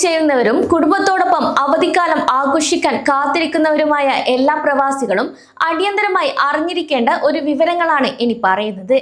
ചെയ്യുന്നവരും കുടുംബത്തോടൊപ്പം അവധിക്കാലം ആഘോഷിക്കാൻ കാത്തിരിക്കുന്നവരുമായ എല്ലാ പ്രവാസികളും അടിയന്തരമായി അറിഞ്ഞിരിക്കേണ്ട ഒരു വിവരങ്ങളാണ് ഇനി പറയുന്നത്.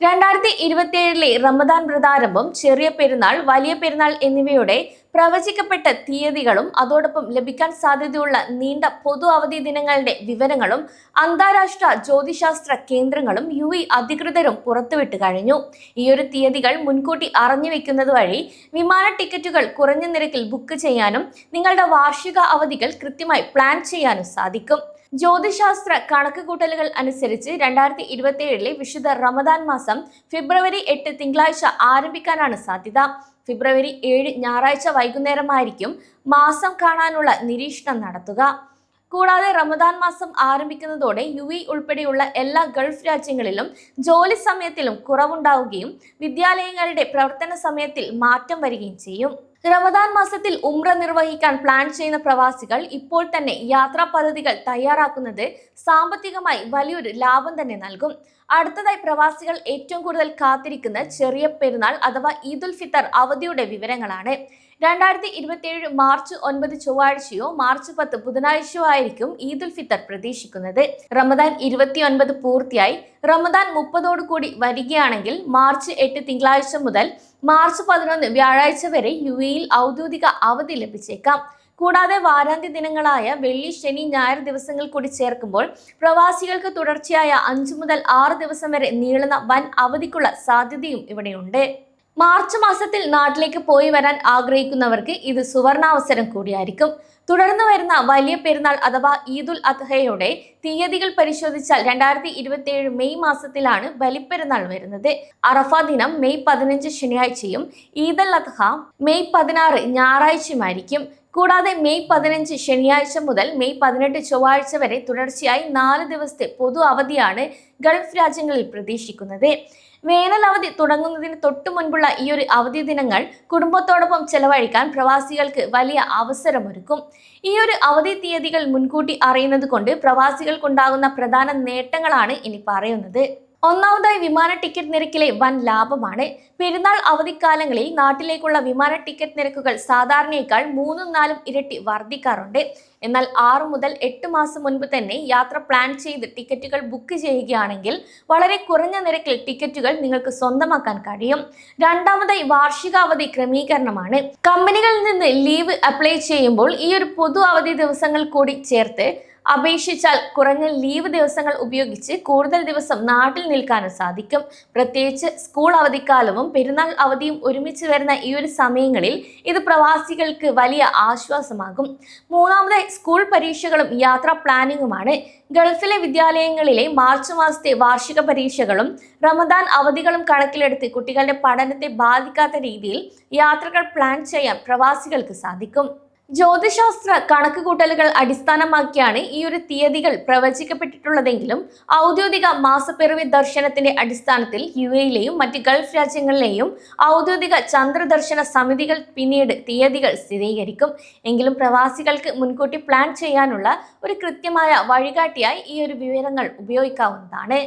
2027 റമദാൻ വ്രതാരംഭം, ചെറിയ പെരുന്നാൾ, വലിയ പെരുന്നാൾ എന്നിവയുടെ പ്രവചിക്കപ്പെട്ട തീയതികളും അതോടൊപ്പം ലഭിക്കാൻ സാധ്യതയുള്ള നീണ്ട പൊതു അവധി ദിനങ്ങളുടെ വിവരങ്ങളും അന്താരാഷ്ട്ര ജ്യോതിശാസ്ത്ര കേന്ദ്രങ്ങളും UAE അധികൃതരും പുറത്തുവിട്ട് കഴിഞ്ഞു. ഈ ഒരു തീയതികൾ മുൻകൂട്ടി അറിഞ്ഞു വെക്കുന്നത് വഴി വിമാന ടിക്കറ്റുകൾ കുറഞ്ഞ നിരക്കിൽ ബുക്ക് ചെയ്യാനും നിങ്ങളുടെ വാർഷിക അവധികൾ കൃത്യമായി പ്ലാൻ ചെയ്യാനും സാധിക്കും. ജ്യോതിശാസ്ത്ര കണക്കുകൂട്ടലുകൾ അനുസരിച്ച് 2027 വിശുദ്ധ റമദാൻ മാസം ഫെബ്രുവരി 8 തിങ്കളാഴ്ച ആരംഭിക്കാനാണ് സാധ്യത. ഫെബ്രുവരി 7 ഞായറാഴ്ച വൈകുന്നേരമായിരിക്കും മാസം കാണാനുള്ള നിരീക്ഷണം നടത്തുക. കൂടാതെ റമദാൻ മാസം ആരംഭിക്കുന്നതോടെ UAE ഉൾപ്പെടെയുള്ള എല്ലാ ഗൾഫ് രാജ്യങ്ങളിലും ജോലി സമയത്തിലും കുറവുണ്ടാവുകയും വിദ്യാലയങ്ങളുടെ പ്രവർത്തന സമയത്തിൽ മാറ്റം വരികയും ചെയ്യും. റമദാൻ മാസത്തിൽ ഉംറ നിർവഹിക്കാൻ പ്ലാൻ ചെയ്യുന്ന പ്രവാസികൾ ഇപ്പോൾ തന്നെ യാത്രാ പദ്ധതികൾ തയ്യാറാക്കുന്നത് സാമ്പത്തികമായി വലിയൊരു ലാഭം തന്നെ നൽകും. അടുത്തതായി പ്രവാസികൾ ഏറ്റവും കൂടുതൽ കാത്തിരിക്കുന്ന ചെറിയ പെരുന്നാൾ അഥവാ ഈദുൽ ഫിത്തർ അവധിയുടെ വിവരങ്ങളാണ്. 2027 മാർച്ച് 9 ചൊവ്വാഴ്ചയോ മാർച്ച് 10 ബുധനാഴ്ചയോ ആയിരിക്കും ഈദുൽ ഫിത്തർ പ്രതീക്ഷിക്കുന്നത്. റമദാൻ 29 പൂർത്തിയായി റമദാൻ 30 കൂടി വരികയാണെങ്കിൽ മാർച്ച് 8 തിങ്കളാഴ്ച മുതൽ മാർച്ച് 11 വ്യാഴാഴ്ച വരെ UAEയിൽ ഔദ്യോഗിക അവധി ലഭിച്ചേക്കാം. കൂടാതെ വാരാന്ത്യ ദിനങ്ങളായ വെള്ളി, ശനി, ഞായർ ദിവസങ്ങൾ കൂടി ചേർക്കുമ്പോൾ പ്രവാസികൾക്ക് തുടർച്ചയായ 5 മുതൽ 6 ദിവസം വരെ നീളുന്ന വൻ അവധിക്കുള്ള സാധ്യതയും ഇവിടെയുണ്ട്. മാർച്ച് മാസത്തിൽ നാട്ടിലേക്ക് പോയി വരാൻ ആഗ്രഹിക്കുന്നവർക്ക് ഇത് സുവർണാവസരം കൂടിയായിരിക്കും. തുടർന്ന് വരുന്ന വലിയ പെരുന്നാൾ അഥവാ ഈദുൽ അദ്ഹയുടെ തീയതികൾ പരിശോധിച്ചാൽ 2027 മെയ് മാസത്തിലാണ് ബലിപ്പെരുന്നാൾ വരുന്നത്. അറഫ ദിനം മെയ് 15 ശനിയാഴ്ചയും ഈദുൽ അദ്ഹ മെയ് 16 ഞായറാഴ്ചയുമായിരിക്കും. കൂടാതെ മെയ് 15 ശനിയാഴ്ച മുതൽ മെയ് 18 ചൊവ്വാഴ്ച വരെ തുടർച്ചയായി 4 ദിവസത്തെ പൊതു അവധിയാണ് ഗൾഫ് രാജ്യങ്ങളിൽ പ്രതീക്ഷിക്കുന്നത്. വേനൽ അവധി തുടങ്ങുന്നതിന് തൊട്ടു മുൻപുള്ള ഈ ഒരു അവധി ദിനങ്ങൾ കുടുംബത്തോടൊപ്പം ചെലവഴിക്കാൻ പ്രവാസികൾക്ക് വലിയ അവസരമൊരുക്കും. ഈ ഒരു അവധി തീയതികൾ മുൻകൂട്ടി അറിയുന്നത് കൊണ്ട് പ്രവാസികൾക്കുണ്ടാകുന്ന പ്രധാന നേട്ടങ്ങളാണ് ഇനി പറയുന്നത്. ഒന്നാമതായി വിമാന ടിക്കറ്റ് നിരക്കിലെ വൻ ലാഭമാണ്. പെരുന്നാൾ അവധിക്കാലങ്ങളിൽ നാട്ടിലേക്കുള്ള വിമാന ടിക്കറ്റ് നിരക്കുകൾ സാധാരണയേക്കാൾ 3-4 ഇരട്ടി വർദ്ധിക്കാറുണ്ട്. എന്നാൽ 6 മുതൽ 8 മാസം മുൻപ് തന്നെ യാത്ര പ്ലാൻ ചെയ്ത് ടിക്കറ്റുകൾ ബുക്ക് ചെയ്യുകയാണെങ്കിൽ വളരെ കുറഞ്ഞ നിരക്കിൽ ടിക്കറ്റുകൾ നിങ്ങൾക്ക് സ്വന്തമാക്കാൻ കഴിയും. രണ്ടാമതായി വാർഷിക അവധി ക്രമീകരണമാണ്. കമ്പനികളിൽ നിന്ന് ലീവ് അപ്ലൈ ചെയ്യുമ്പോൾ ഈ ഒരു പൊതു അവധി ദിവസങ്ങൾ കൂടി ചേർത്ത് അപേക്ഷിച്ചാൽ കുറഞ്ഞ ലീവ് ദിവസങ്ങൾ ഉപയോഗിച്ച് കൂടുതൽ ദിവസം നാട്ടിൽ നിൽക്കാനും സാധിക്കും. പ്രത്യേകിച്ച് സ്കൂൾ അവധിക്കാലവും പെരുന്നാൾ അവധിയും ഒരുമിച്ച് വരുന്ന ഈ ഒരു സമയങ്ങളിൽ ഇത് പ്രവാസികൾക്ക് വലിയ ആശ്വാസമാകും. മൂന്നാമതായി സ്കൂൾ പരീക്ഷകളും യാത്രാ പ്ലാനിങ്ങുമാണ്. ഗൾഫിലെ വിദ്യാലയങ്ങളിലെ മാർച്ച് മാസത്തെ വാർഷിക പരീക്ഷകളും റമദാൻ അവധികളും കണക്കിലെടുത്ത് കുട്ടികളുടെ പഠനത്തെ ബാധിക്കാത്ത രീതിയിൽ യാത്രകൾ പ്ലാൻ ചെയ്യാൻ പ്രവാസികൾക്ക് സാധിക്കും. ജ്യോതിശാസ്ത്ര കണക്കുകൂട്ടലുകൾ അടിസ്ഥാനമാക്കിയാണ് ഈ ഒരു തീയതികൾ പ്രവചിക്കപ്പെട്ടിട്ടുള്ളതെങ്കിലും ഔദ്യോഗിക മാസപ്പിറവി ദർശനത്തിന്റെ അടിസ്ഥാനത്തിൽ UAEയിലെയും മറ്റ് ഗൾഫ് രാജ്യങ്ങളിലെയും ഔദ്യോഗിക ചന്ദ്രദർശന സമിതികൾ പിന്നീട് തീയതികൾ സ്ഥിരീകരിക്കും. എങ്കിലും പ്രവാസികൾക്ക് മുൻകൂട്ടി പ്ലാൻ ചെയ്യാനുള്ള ഒരു കൃത്യമായ വഴികാട്ടിയായി ഈ ഒരു വിവരങ്ങൾ ഉപയോഗിക്കാവുന്നതാണ്.